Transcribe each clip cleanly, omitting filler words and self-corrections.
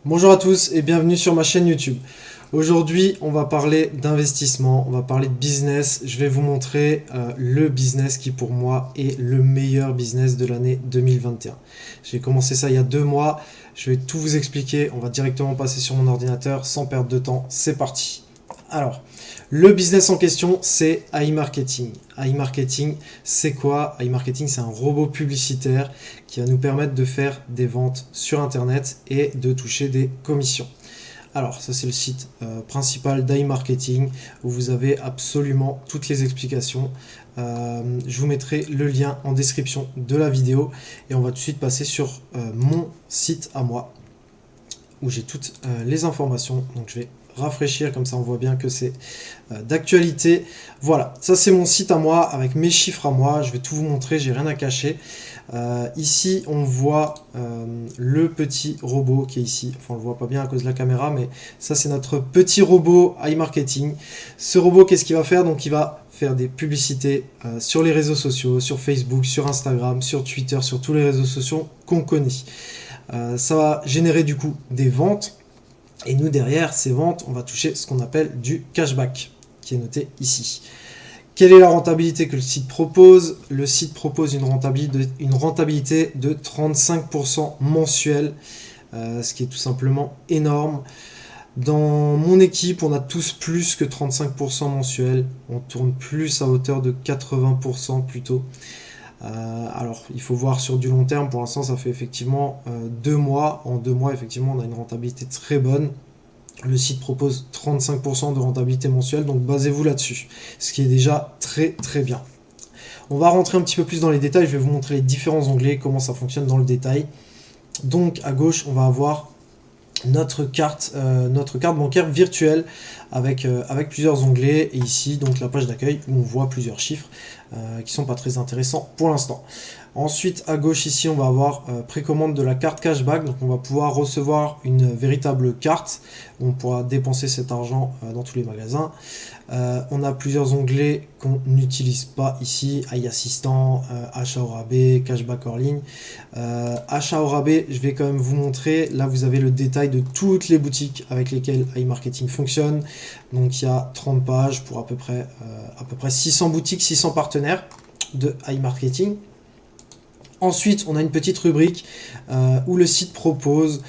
Bonjour à tous et bienvenue sur ma chaîne YouTube. Aujourd'hui, on va parler d'investissement, on va parler de business. Je vais vous montrer le business qui pour moi est le meilleur business de l'année 2021. J'ai commencé ça il y a 2 mois, je vais tout vous expliquer. On va directement passer sur mon ordinateur sans perdre de temps. C'est parti. Alors, le business en question, c'est iMarketing. iMarketing, c'est quoi? iMarketing, c'est un robot publicitaire qui va nous permettre de faire des ventes sur Internet et de toucher des commissions. Alors, ça c'est le site principal d'iMarketing où vous avez absolument toutes les explications. Je vous mettrai le lien en description de la vidéo et on va tout de suite passer sur mon site à moi où j'ai toutes les informations. Donc je vais rafraîchir, comme ça on voit bien que c'est d'actualité. Voilà, ça c'est mon site à moi avec mes chiffres à moi. Je vais tout vous montrer, j'ai rien à cacher. Ici on voit le petit robot qui est ici. Enfin on le voit pas bien à cause de la caméra, mais ça c'est notre petit robot iMarketing. Ce robot, qu'est-ce qu'il va faire? Donc il va faire des publicités sur les réseaux sociaux, sur Facebook, sur Instagram, sur Twitter, sur tous les réseaux sociaux qu'on connaît. Ça va générer du coup des ventes. Et nous, derrière ces ventes, on va toucher ce qu'on appelle du cashback, qui est noté ici. Quelle est la rentabilité que le site propose? Le site propose une rentabilité de 35% mensuel, ce qui est tout simplement énorme. Dans mon équipe, on a tous plus que 35% mensuel. On tourne plus à hauteur de 80% plutôt. Alors, il faut voir sur du long terme. Pour l'instant, ça fait effectivement 2 mois. En 2 mois, effectivement, on a une rentabilité très bonne. Le site propose 35% de rentabilité mensuelle, donc basez-vous là-dessus, ce qui est déjà très très bien. On va rentrer un petit peu plus dans les détails. Je vais vous montrer les différents onglets, comment ça fonctionne dans le détail. Donc, à gauche, on va avoir notre carte bancaire virtuelle avec plusieurs onglets, et ici donc la page d'accueil où on voit plusieurs chiffres qui sont pas très intéressants pour l'instant. Ensuite, à gauche ici, on va avoir précommande de la carte cashback. Donc on va pouvoir recevoir une véritable carte où on pourra dépenser cet argent dans tous les magasins. On a plusieurs onglets qu'on n'utilise pas ici: iAssistant, achat au rabais, cashback hors ligne. Achat au rabais, je vais quand même vous montrer. Là, vous avez le détail de toutes les boutiques avec lesquelles iMarketing fonctionne. Donc il y a 30 pages pour à peu près 600 boutiques, 600 partenaires de iMarketing. Ensuite, on a une petite rubrique où le site propose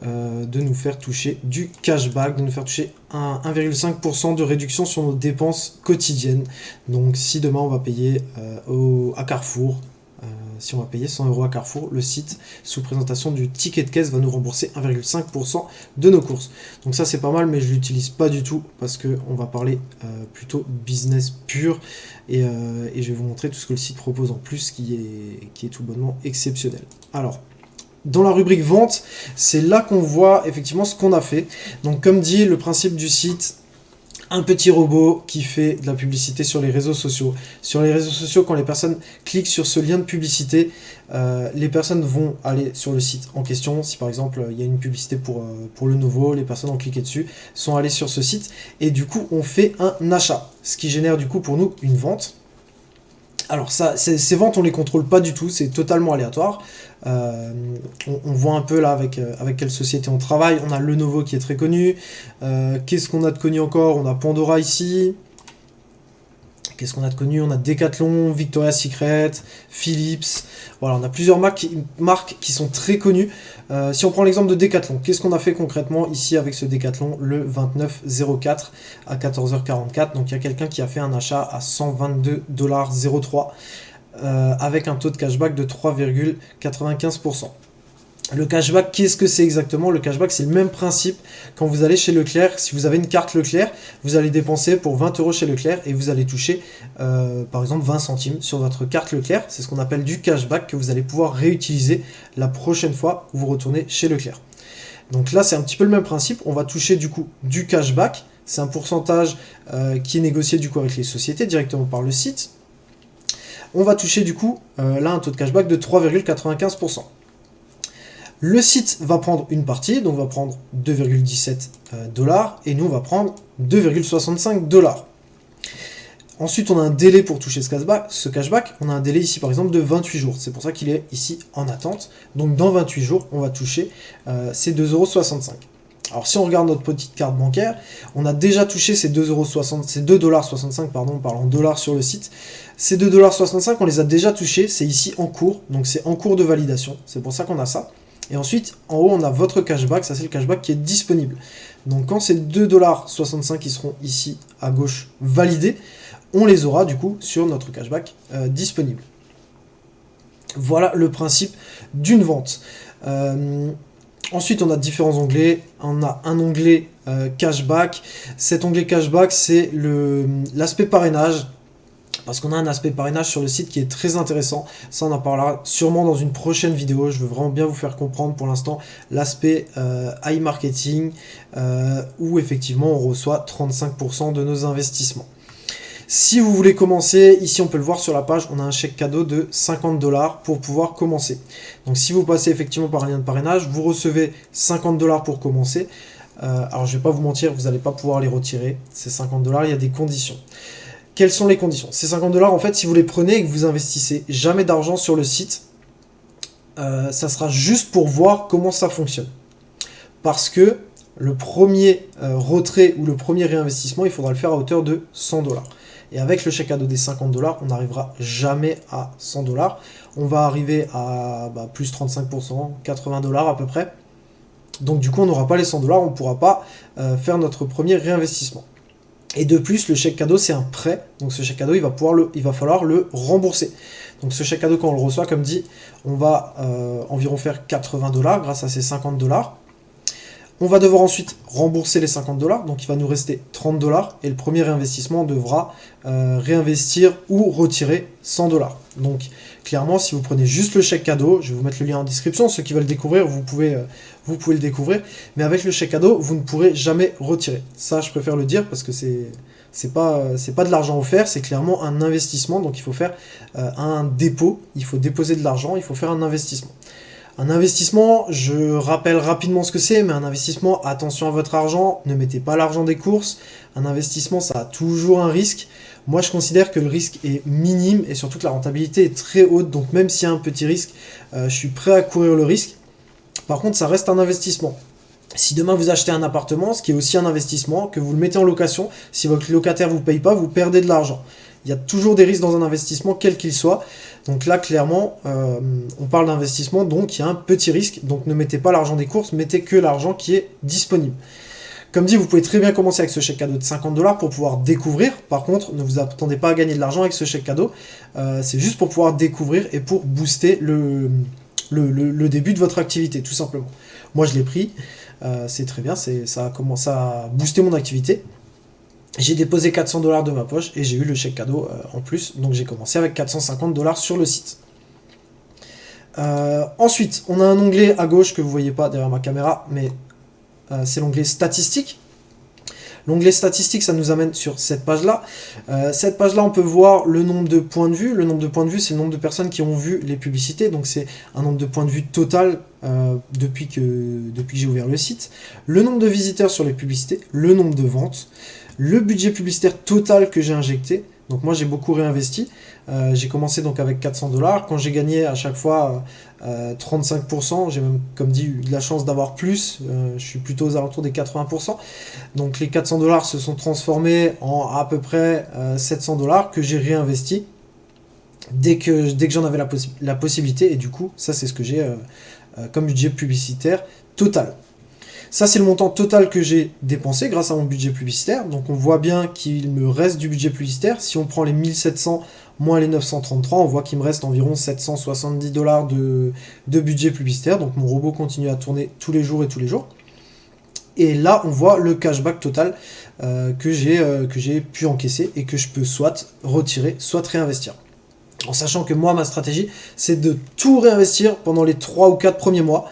de nous faire toucher du cashback, de nous faire toucher 1,5% de réduction sur nos dépenses quotidiennes. Donc si demain on va payer à Carrefour, si on va payer 100 € à Carrefour, le site, sous présentation du ticket de caisse, va nous rembourser 1,5% de nos courses. Donc ça c'est pas mal, mais je l'utilise pas du tout parce qu'on va parler plutôt business pur, et je vais vous montrer tout ce que le site propose en plus qui est tout bonnement exceptionnel. Alors, dans la rubrique vente, c'est là qu'on voit effectivement ce qu'on a fait. Donc comme dit, le principe du site: un petit robot qui fait de la publicité sur les réseaux sociaux. Sur les réseaux sociaux, quand les personnes cliquent sur ce lien de publicité, les personnes vont aller sur le site en question. Si par exemple il y a une publicité pour le nouveau, les personnes ont cliqué dessus, sont allées sur ce site, et du coup on fait un achat, ce qui génère du coup pour nous une vente. Alors ça, ces ventes, on les contrôle pas du tout, c'est totalement aléatoire. On voit un peu là avec quelle société on travaille. On a Lenovo qui est très connu. Qu'est-ce qu'on a de connu encore? On a Pandora ici. Qu'est-ce qu'on a de connu? On a Decathlon, Victoria's Secret, Philips. Voilà, on a plusieurs marques qui sont très connues. Si on prend l'exemple de Decathlon, qu'est-ce qu'on a fait concrètement ici avec ce Decathlon le 29/04 à 14h44? Donc il y a quelqu'un qui a fait un achat à 122,03 $ avec un taux de cashback de 3,95%. Le cashback, qu'est-ce que c'est exactement? Le cashback, c'est le même principe quand vous allez chez Leclerc. Si vous avez une carte Leclerc, vous allez dépenser pour 20 € chez Leclerc et vous allez toucher par exemple 20 centimes sur votre carte Leclerc. C'est ce qu'on appelle du cashback que vous allez pouvoir réutiliser la prochaine fois où vous retournez chez Leclerc. Donc là, c'est un petit peu le même principe. On va toucher du coup du cashback. C'est un pourcentage qui est négocié du coup avec les sociétés directement par le site. On va toucher du coup là un taux de cashback de 3,95%. Le site va prendre une partie, donc va prendre 2,17 $, et nous on va prendre 2,65 $. Ensuite, on a un délai pour toucher ce cashback. On a un délai ici, par exemple, de 28 jours. C'est pour ça qu'il est ici en attente. Donc, dans 28 jours, on va toucher ces 2,65 €. Alors, si on regarde notre petite carte bancaire, on a déjà touché ces 2,60 €, ces 2,65 $, pardon, on parle en dollars sur le site. Ces 2,65 $, on les a déjà touchés. C'est ici en cours. Donc, c'est en cours de validation. C'est pour ça qu'on a ça. Et ensuite, en haut, on a votre cashback. Ça, c'est le cashback qui est disponible. Donc, quand ces 2,65 $ qui seront ici à gauche validés, on les aura du coup sur notre cashback disponible. Voilà le principe d'une vente. Ensuite, on a différents onglets. On a un onglet cashback. Cet onglet cashback, c'est l'aspect parrainage. Parce qu'on a un aspect parrainage sur le site qui est très intéressant. Ça, on en parlera sûrement dans une prochaine vidéo. Je veux vraiment bien vous faire comprendre pour l'instant l'aspect high marketing où effectivement on reçoit 35% de nos investissements. Si vous voulez commencer, ici on peut le voir sur la page, on a un chèque cadeau de 50 $ pour pouvoir commencer. Donc si vous passez effectivement par un lien de parrainage, vous recevez 50 $ pour commencer. Alors je ne vais pas vous mentir, vous n'allez pas pouvoir les retirer. Ces 50 $, il y a des conditions. Quelles sont les conditions? Ces 50 $, en fait, si vous les prenez et que vous investissez jamais d'argent sur le site, ça sera juste pour voir comment ça fonctionne. Parce que le premier retrait ou le premier réinvestissement, il faudra le faire à hauteur de 100 $. Et avec le chèque cadeau des 50 $, on n'arrivera jamais à 100 $. On va arriver à plus 35%, 80 $ à peu près. Donc du coup, on n'aura pas les 100 $, on ne pourra pas faire notre premier réinvestissement. Et de plus, le chèque cadeau, c'est un prêt. Donc ce chèque cadeau, il va falloir le rembourser. Donc ce chèque cadeau, quand on le reçoit, comme dit, on va environ faire 80 $ grâce à ces 50 $. On va devoir ensuite rembourser les 50 $, donc il va nous rester 30 $, et le premier réinvestissement, on devra réinvestir ou retirer 100 $. Donc clairement, si vous prenez juste le chèque cadeau, je vais vous mettre le lien en description, ceux qui veulent découvrir, vous pouvez le découvrir, mais avec le chèque cadeau, vous ne pourrez jamais retirer. Ça, je préfère le dire parce que c'est pas de l'argent offert, c'est clairement un investissement, donc il faut faire un dépôt, il faut déposer de l'argent, il faut faire un investissement. Un investissement, je rappelle rapidement ce que c'est, mais un investissement, attention à votre argent, ne mettez pas l'argent des courses. Un investissement, ça a toujours un risque. Moi, je considère que le risque est minime et surtout que la rentabilité est très haute. Donc même s'il y a un petit risque, je suis prêt à courir le risque. Par contre, ça reste un investissement. Si demain vous achetez un appartement, ce qui est aussi un investissement, que vous le mettez en location, si votre locataire ne vous paye pas, vous perdez de l'argent. Il y a toujours des risques dans un investissement, quel qu'il soit. Donc là, clairement, on parle d'investissement, donc il y a un petit risque. Donc ne mettez pas l'argent des courses, mettez que l'argent qui est disponible. Comme dit, vous pouvez très bien commencer avec ce chèque cadeau de 50 $ pour pouvoir découvrir. Par contre, ne vous attendez pas à gagner de l'argent avec ce chèque cadeau. C'est juste pour pouvoir découvrir et pour booster le début de votre activité, tout simplement. Moi, je l'ai pris. C'est très bien, ça a commencé à booster mon activité. J'ai déposé 400 $ de ma poche et j'ai eu le chèque cadeau en plus. Donc j'ai commencé avec 450 $ sur le site. Ensuite, on a un onglet à gauche que vous ne voyez pas derrière ma caméra, mais c'est l'onglet statistiques. L'onglet statistiques, ça nous amène sur cette page-là. Cette page-là, on peut voir le nombre de points de vue. Le nombre de points de vue, c'est le nombre de personnes qui ont vu les publicités. Donc c'est un nombre de points de vue total depuis que j'ai ouvert le site. Le nombre de visiteurs sur les publicités, le nombre de ventes, le budget publicitaire total que j'ai injecté. Donc moi j'ai beaucoup réinvesti. J'ai commencé donc avec 400 $. Quand j'ai gagné à chaque fois 35%, j'ai même, comme dit, eu de la chance d'avoir plus. Je suis plutôt aux alentours des 80%. Donc les 400 $ se sont transformés en à peu près 700 $ que j'ai réinvesti dès que j'en avais la possibilité. Et du coup, ça c'est ce que j'ai comme budget publicitaire total. Ça, c'est le montant total que j'ai dépensé grâce à mon budget publicitaire. Donc, on voit bien qu'il me reste du budget publicitaire. Si on prend les 1700 moins les 933, on voit qu'il me reste environ 770 $ de budget publicitaire. Donc, mon robot continue à tourner tous les jours et tous les jours. Et là, on voit le cashback total que j'ai pu encaisser et que je peux soit retirer, soit réinvestir. En sachant que moi, ma stratégie, c'est de tout réinvestir pendant les 3 ou 4 premiers mois.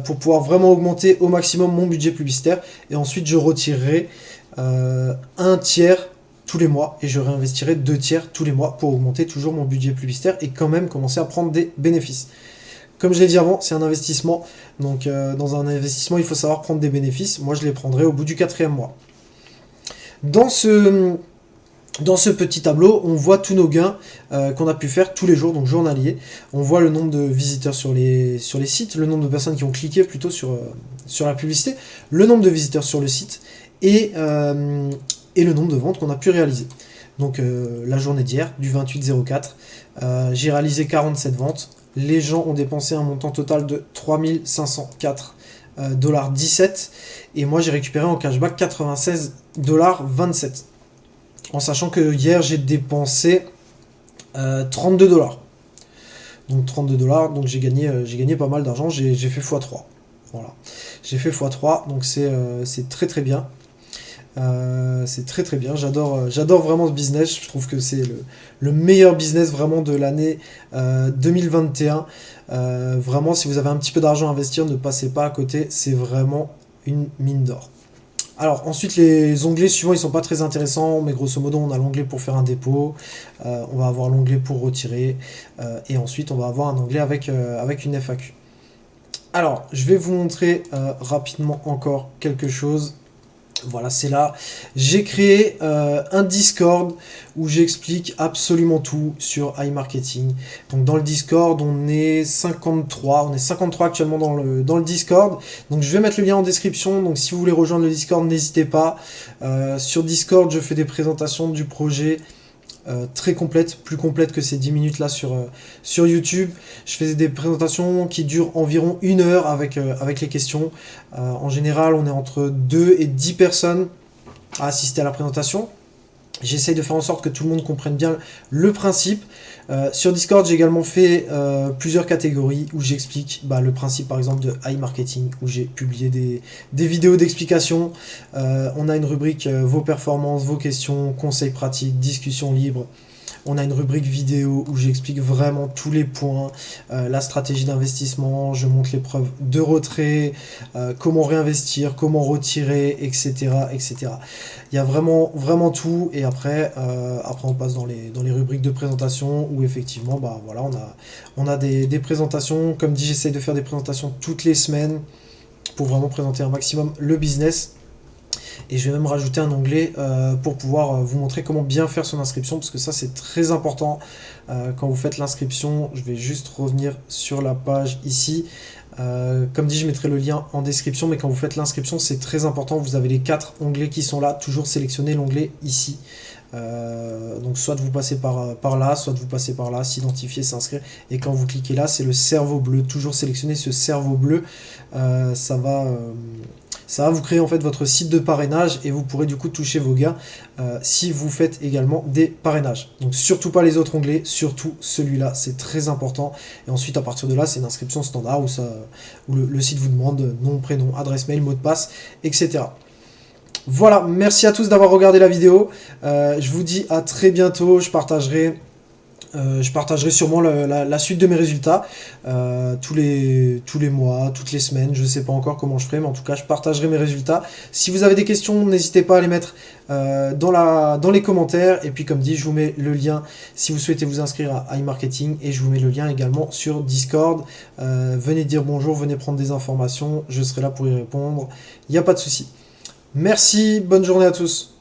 Pour pouvoir vraiment augmenter au maximum mon budget publicitaire. Et ensuite, je retirerai un tiers tous les mois et je réinvestirai 2 tiers tous les mois pour augmenter toujours mon budget publicitaire et quand même commencer à prendre des bénéfices. Comme je l'ai dit avant, c'est un investissement. Donc, dans un investissement, il faut savoir prendre des bénéfices. Moi, je les prendrai au bout du 4e mois. Dans ce Dans ce petit tableau, on voit tous nos gains qu'on a pu faire tous les jours, donc journaliers. On voit le nombre de visiteurs sur les sites, le nombre de personnes qui ont cliqué plutôt sur la publicité, le nombre de visiteurs sur le site et le nombre de ventes qu'on a pu réaliser. Donc la journée d'hier, du 28/04, j'ai réalisé 47 ventes. Les gens ont dépensé un montant total de 3504,17 $, et moi j'ai récupéré en cashback 96,27 $. En sachant que hier j'ai dépensé 32 $. Donc 32 $, donc j'ai gagné pas mal d'argent, j'ai fait x3. Voilà. J'ai fait x3, donc c'est très très bien. C'est très très bien, j'adore vraiment ce business, je trouve que c'est le meilleur business vraiment de l'année 2021. Vraiment, si vous avez un petit peu d'argent à investir, ne passez pas à côté, c'est vraiment une mine d'or. Alors ensuite les onglets suivants ils sont pas très intéressants, mais grosso modo on a l'onglet pour faire un dépôt, on va avoir l'onglet pour retirer, et ensuite on va avoir un onglet avec une FAQ. Alors je vais vous montrer rapidement encore quelque chose. Voilà, c'est là. J'ai créé un Discord où j'explique absolument tout sur iMarketing. Donc dans le Discord, on est 53 actuellement dans le Discord. Donc je vais mettre le lien en description. Donc si vous voulez rejoindre le Discord, n'hésitez pas. Sur Discord, je fais des présentations du projet très complète, plus complète que ces 10 minutes là sur YouTube. Je fais des présentations qui durent environ 1 heure avec les questions. En général, on est entre 2 et 10 personnes à assister à la présentation. J'essaye de faire en sorte que tout le monde comprenne bien le principe. Sur Discord, j'ai également fait plusieurs catégories où j'explique le principe par exemple de iMarketing, où j'ai publié des vidéos d'explication. On a une rubrique vos performances, vos questions, conseils pratiques, discussion libre. On a une rubrique vidéo où j'explique vraiment tous les points, la stratégie d'investissement, je montre les preuves de retrait, comment réinvestir, comment retirer, etc., etc. Il y a vraiment, vraiment tout, et après on passe dans les rubriques de présentation où effectivement, voilà, on a des présentations. Comme dit, j'essaie de faire des présentations toutes les semaines pour vraiment présenter un maximum le business. Et je vais même rajouter un onglet pour pouvoir vous montrer comment bien faire son inscription, parce que ça c'est très important. Quand vous faites l'inscription, je vais juste revenir sur la page ici. Comme dit, je mettrai le lien en description, mais quand vous faites l'inscription, c'est très important. Vous avez les 4 onglets qui sont là, toujours sélectionner l'onglet ici. Donc soit vous passez par là, soit vous passez par là, s'identifier, s'inscrire, et quand vous cliquez là, c'est le cerveau bleu, toujours sélectionner ce cerveau bleu. Ça va vous créer en fait votre site de parrainage, et vous pourrez du coup toucher vos gains si vous faites également des parrainages. Donc surtout pas les autres onglets, surtout celui-là, c'est très important. Et ensuite à partir de là, c'est une inscription standard où le site vous demande nom, prénom, adresse mail, mot de passe, etc. Voilà, merci à tous d'avoir regardé la vidéo. Je vous dis à très bientôt. Je partagerai sûrement la suite de mes résultats tous les mois, toutes les semaines. Je ne sais pas encore comment je ferai, mais en tout cas, je partagerai mes résultats. Si vous avez des questions, n'hésitez pas à les mettre dans les commentaires. Et puis, comme dit, je vous mets le lien si vous souhaitez vous inscrire à iMarketing. Et je vous mets le lien également sur Discord. Venez dire bonjour, venez prendre des informations. Je serai là pour y répondre. Il n'y a pas de souci. Merci, bonne journée à tous.